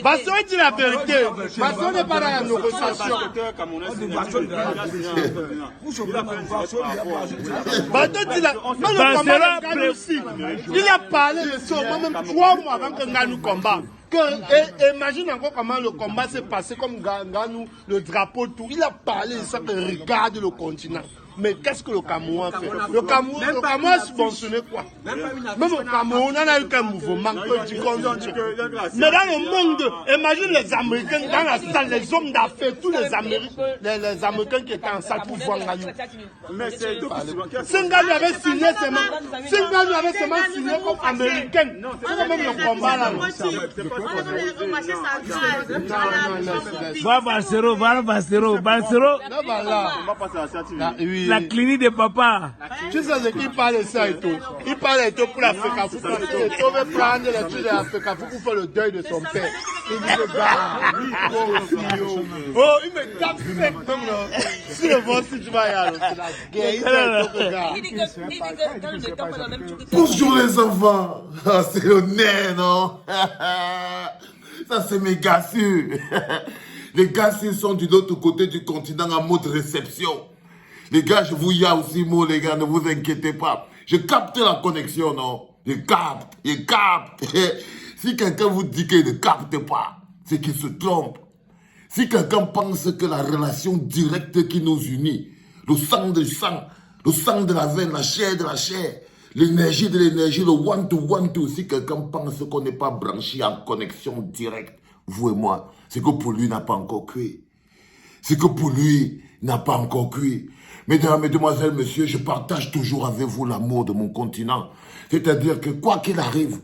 Parce qu'on dit la vérité. Parce qu'on n'est pas dans la négociation. Il a parlé de ça moi-même 3 mois avant que Nganou combat. Imagine encore comment le combat s'est passé, comme Nganou, le drapeau, tout. Il a parlé de ça, que regarde le continent. Mais qu'est-ce que le Cameroun a fait? Le Cameroun a subventionné quoi? Même au Cameroun, on a eu qu'un mouvement du continent. Mais dans le monde, imagine les Américains dans la salle, les hommes d'affaires, tous les Américains qui étaient en salle pour voir Nganou. Si Nganou avait signé comme Américain, c'est quand même le combat là. Voilà Barcero. La clinique de papa. Tu sais ce qu'il parle de ça et tout. Il parle de tout pour l'Afrique. Il veut prendre les trucs de l'Afrique pour faire le deuil de son père. Il dit le gars, oh, il me tape sec même là. Si le vois si tu vas y aller, c'est la guerre. Bonjour les enfants. Ah, c'est le nez, non? Ça, c'est mes gars sûrs. Les gars sûrs sont de l'autre côté du continent en mode réception. Les gars, je vous y a aussi, moi, les gars, ne vous inquiétez pas. Je capte la connexion, non? Je capte. Si quelqu'un vous dit qu'il ne capte pas, c'est qu'il se trompe. Si quelqu'un pense que la relation directe qui nous unit, le sang de sang, le sang de la veine, la chair de la chair, l'énergie de l'énergie, le one-to-one-to, si quelqu'un pense qu'on n'est pas branché en connexion directe, vous et moi, c'est que pour lui, n'a pas encore cuit. C'est que pour lui, n'a pas encore cuit. Mesdames, mesdemoiselles, messieurs, je partage toujours avec vous l'amour de mon continent. C'est-à-dire que quoi qu'il arrive,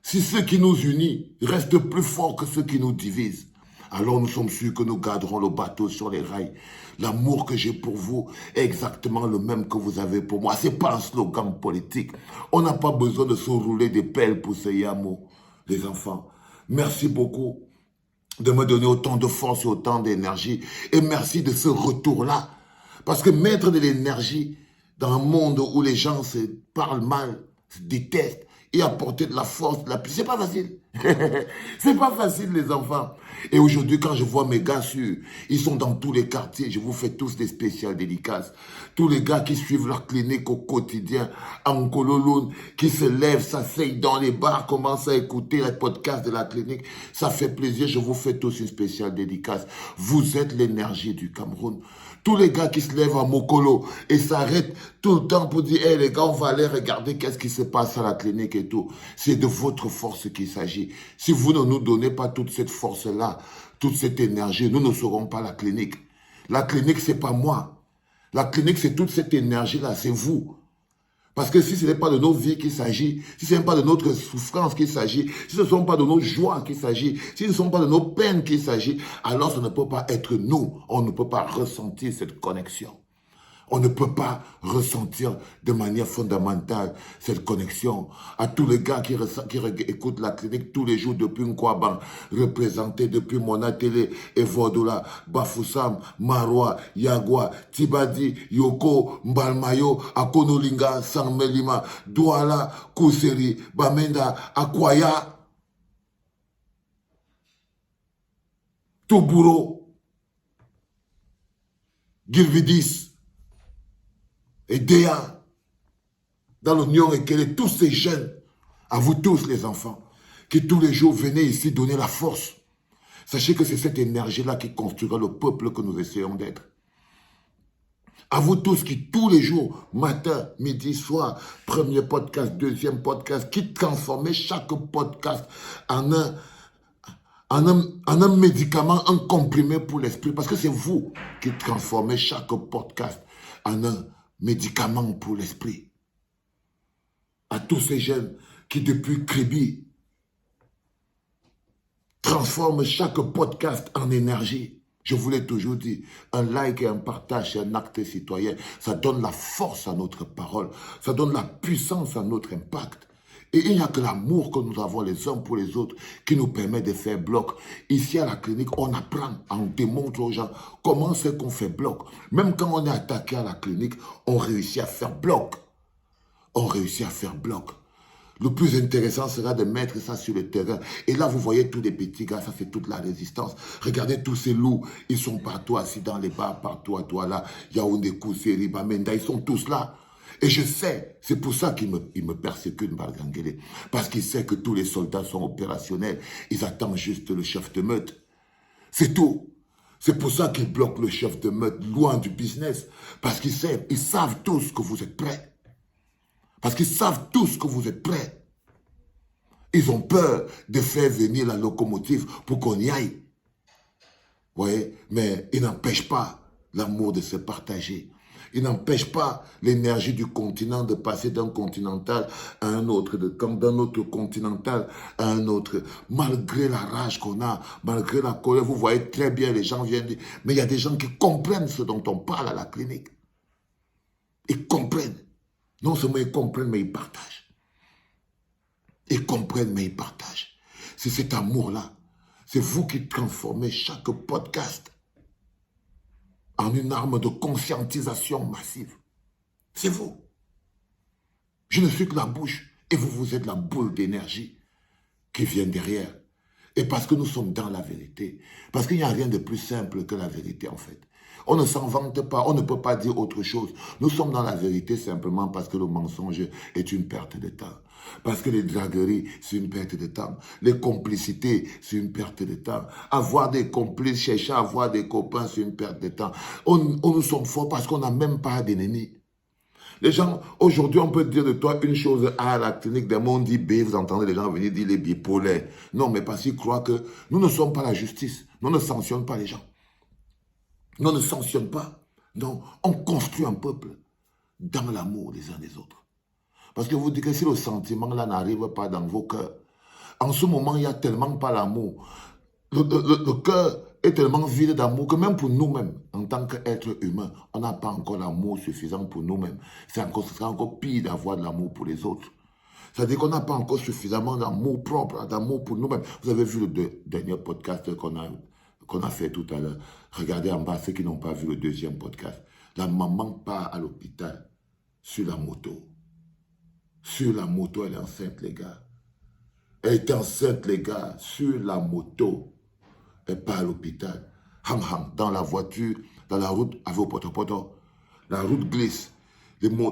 si ce qui nous unit reste plus fort que ce qui nous divise, alors nous sommes sûrs que nous garderons le bateau sur les rails. L'amour que j'ai pour vous est exactement le même que vous avez pour moi. Ce n'est pas un slogan politique. On n'a pas besoin de se rouler des pelles pour ce yamour, les enfants. Merci beaucoup de me donner autant de force et autant d'énergie. Et merci de ce retour-là. Parce que mettre de l'énergie dans un monde où les gens se parlent mal, se détestent, et apporter de la force, de la puissance, c'est pas facile. C'est pas facile, les enfants. Et aujourd'hui, quand je vois mes gars sûrs, ils sont dans tous les quartiers, je vous fais tous des spéciales dédicaces. Tous les gars qui suivent leur clinique au quotidien, en Kololoun, qui se lèvent, s'asseyent dans les bars, commencent à écouter les podcasts de la clinique, ça fait plaisir, je vous fais tous une spéciale dédicace. Vous êtes l'énergie du Cameroun. Tous les gars qui se lèvent à Mokolo et s'arrêtent tout le temps pour dire « Hey les gars, on va aller regarder qu'est-ce qui se passe à la clinique et tout ». C'est de votre force qu'il s'agit. Si vous ne nous donnez pas toute cette force-là, toute cette énergie, nous ne serons pas la clinique. La clinique, c'est pas moi. La clinique, c'est toute cette énergie-là, c'est vous. Parce que si ce n'est pas de nos vies qu'il s'agit, si ce n'est pas de notre souffrance qu'il s'agit, si ce ne sont pas de nos joies qu'il s'agit, si ce ne sont pas de nos peines qu'il s'agit, alors ça ne peut pas être nous. On ne peut pas ressentir cette connexion. On ne peut pas ressentir de manière fondamentale cette connexion. À tous les gars qui écoutent la clinique tous les jours depuis Nkwaban, représentés depuis Mona Télé, Evodola, Bafoussam, Marwa, Yagwa, Tibadi, Yoko, Mbalmayo, Akonolinga, Sanmelima, Douala, Kouseri, Bamenda, Akwaya, Toburo, Gilvidis, et Déa, dans l'Union et tous ces jeunes, à vous tous les enfants, qui tous les jours venaient ici donner la force. Sachez que c'est cette énergie-là qui construira le peuple que nous essayons d'être. À vous tous qui tous les jours, matin, midi, soir, premier podcast, deuxième podcast, qui transformez chaque podcast en un médicament, un comprimé pour l'esprit. Parce que c'est vous qui transformez chaque podcast en un médicament pour l'esprit. À tous ces jeunes qui depuis Kribi transforment chaque podcast en énergie. Je vous l'ai toujours dit, un like et un partage, c'est un acte citoyen. Ça donne la force à notre parole, ça donne la puissance à notre impact. Et il n'y a que l'amour que nous avons les uns pour les autres qui nous permet de faire bloc. Ici à la clinique, on apprend, on démontre aux gens comment c'est qu'on fait bloc. Même quand on est attaqué à la clinique, on réussit à faire bloc. On réussit à faire bloc. Le plus intéressant sera de mettre ça sur le terrain. Et là, vous voyez tous les petits gars, ça c'est toute la résistance. Regardez tous ces loups, ils sont partout assis dans les bars, partout à toi là. Yaoundé, Kousseri, Bamenda, ils sont tous là. Et je sais, c'est pour ça qu'il me persécute, Mbalgangele. Parce qu'il sait que tous les soldats sont opérationnels. Ils attendent juste le chef de meute. C'est tout. C'est pour ça qu'ils bloquent le chef de meute loin du business. Parce qu'ils savent tous que vous êtes prêts. Parce qu'ils savent tous que vous êtes prêts. Ils ont peur de faire venir la locomotive pour qu'on y aille. Vous voyez? Mais ils n'empêchent pas l'amour de se partager. Ils n'empêchent pas l'énergie du continent de passer d'un continental à un autre, d'un autre continental à un autre. Malgré la rage qu'on a, malgré la colère, vous voyez très bien, les gens viennent dire, mais il y a des gens qui comprennent ce dont on parle à la clinique. Ils comprennent. Non seulement ils comprennent, mais ils partagent. Ils comprennent, mais ils partagent. C'est cet amour-là. C'est vous qui transformez chaque podcast en une arme de conscientisation massive. C'est vous. Je ne suis que la bouche et vous êtes la boule d'énergie qui vient derrière. Et parce que nous sommes dans la vérité. Parce qu'il n'y a rien de plus simple que la vérité en fait. On ne s'en vante pas, on ne peut pas dire autre chose. Nous sommes dans la vérité simplement parce que le mensonge est une perte de temps. Parce que les dragueries, c'est une perte de temps. Les complicités, c'est une perte de temps. Avoir des complices, chercher à avoir des copains, c'est une perte de temps. On nous sommes forts parce qu'on n'a même pas d'ennemis. Les gens, aujourd'hui, on peut dire de toi une chose A à la clinique, des mots, on dit B, vous entendez les gens venir dire les bipolaires. Non, mais parce qu'ils croient que nous ne sommes pas la justice. Nous ne sanctionnons pas les gens. Nous ne sanctionnons pas. Non, on construit un peuple dans l'amour les uns des autres. Parce que vous dites que si le sentiment là n'arrive pas dans vos cœurs, en ce moment, il n'y a tellement pas l'amour. Le cœur est tellement vide d'amour que même pour nous-mêmes, en tant qu'êtres humains, on n'a pas encore l'amour suffisant pour nous-mêmes. Ce sera encore pire d'avoir de l'amour pour les autres. C'est-à-dire qu'on n'a pas encore suffisamment d'amour propre, d'amour pour nous-mêmes. Vous avez vu le dernier podcast qu'on a fait tout à l'heure. Regardez en bas ceux qui n'ont pas vu le deuxième podcast. La maman part à l'hôpital sur la moto. Sur la moto, elle est enceinte, les gars. Elle est enceinte, les gars, sur la moto. Elle part à l'hôpital. Dans la voiture, dans la route, avec au poto-poto. La route glisse.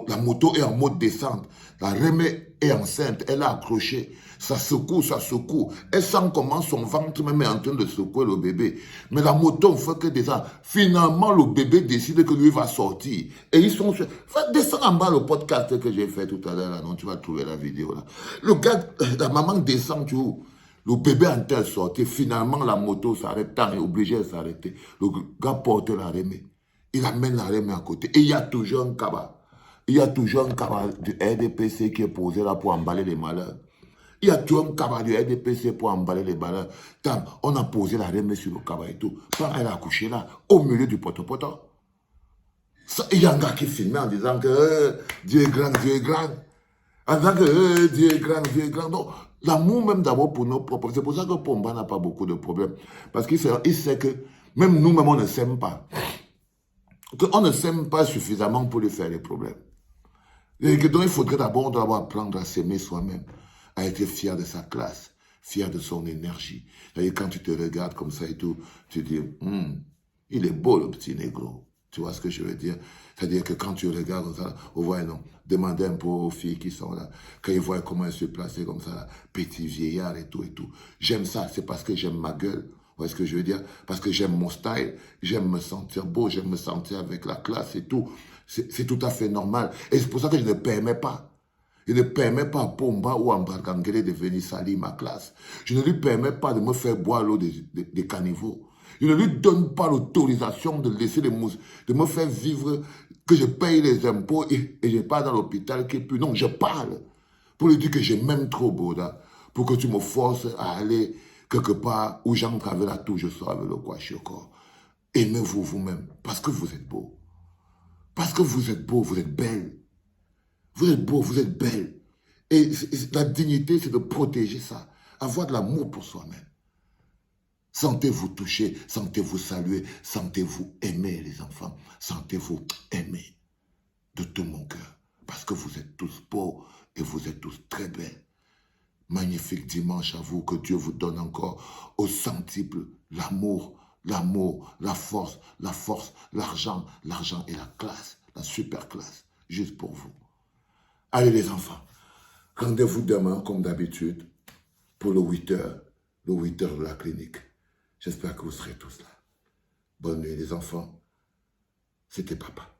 La moto est en mode descente. La remée est enceinte. Elle a accroché. Ça secoue, ça secoue. Elle sent comment son ventre même est en train de secouer le bébé. Mais la moto ne fait que descendre. Finalement, le bébé décide que lui va sortir. Et ils sont sur... Descends en bas le podcast que j'ai fait tout à l'heure. Non, tu vas trouver la vidéo là. Le gars, la maman descend, tu vois. Le bébé est en train de sortir. Finalement, la moto s'arrête. Tant est obligé de s'arrêter. Le gars porte la remée. Il amène la remée à côté. Et il y a toujours un cabas. Il y a toujours un cabas du RDPC qui est posé là pour emballer les malheurs. Il y a toujours un cabas du RDPC pour emballer les malheurs. Tant on a posé la remée sur le cabas et tout. Quand elle a accouché là, au milieu du poto-poto. Il y a un gars qui filmait en disant que Dieu est grand, Dieu est grand. En disant que Dieu est grand, Dieu est grand. Donc, l'amour même d'abord pour nos propres. C'est pour ça que Pomba n'a pas beaucoup de problèmes. Parce qu'il sait que même nous-mêmes, on ne s'aime pas. Qu'on ne s'aime pas suffisamment pour lui faire les problèmes. Et que donc il faudrait d'abord apprendre à s'aimer soi-même, à être fier de sa classe, fier de son énergie. Et quand tu te regardes comme ça et tout, tu te dis, il est beau le petit négro. Tu vois ce que je veux dire? C'est-à-dire que quand tu regardes comme ça, on voit, non, demandez un peu aux filles qui sont là, quand ils voient comment elles se placent comme ça, là, petit vieillard et tout et tout. J'aime ça, c'est parce que j'aime ma gueule. Vous voyez ce que je veux dire? Parce que j'aime mon style, j'aime me sentir beau, j'aime me sentir avec la classe et tout. C'est tout à fait normal. Et c'est pour ça que je ne permets pas. Je ne permets pas à Pomba ou à Mbalgangele de venir salir ma classe. Je ne lui permets pas de me faire boire l'eau des caniveaux. Je ne lui donne pas l'autorisation de laisser de me faire vivre, que je paye les impôts et je pars dans l'hôpital qui pue. Non, je parle pour lui dire que je m'aime trop, Boda, pour que tu me forces à aller quelque part où j'entre avec la touche, je sors avec le kwashiorkor. Aimez-vous vous-même, parce que vous êtes beau. Parce que vous êtes beau, vous êtes belle. Vous êtes beau, vous êtes belle. Et la dignité, c'est de protéger ça. Avoir de l'amour pour soi-même. Sentez-vous toucher, sentez-vous saluer, sentez-vous aimer les enfants. Sentez-vous aimer de tout mon cœur. Parce que vous êtes tous beaux et vous êtes tous très belles. Magnifique dimanche à vous, que Dieu vous donne encore au centuple l'amour, l'amour, la force, l'argent et la classe, la super classe, juste pour vous. Allez les enfants, rendez-vous demain comme d'habitude pour le 8h de la clinique. J'espère que vous serez tous là. Bonne nuit les enfants, c'était papa.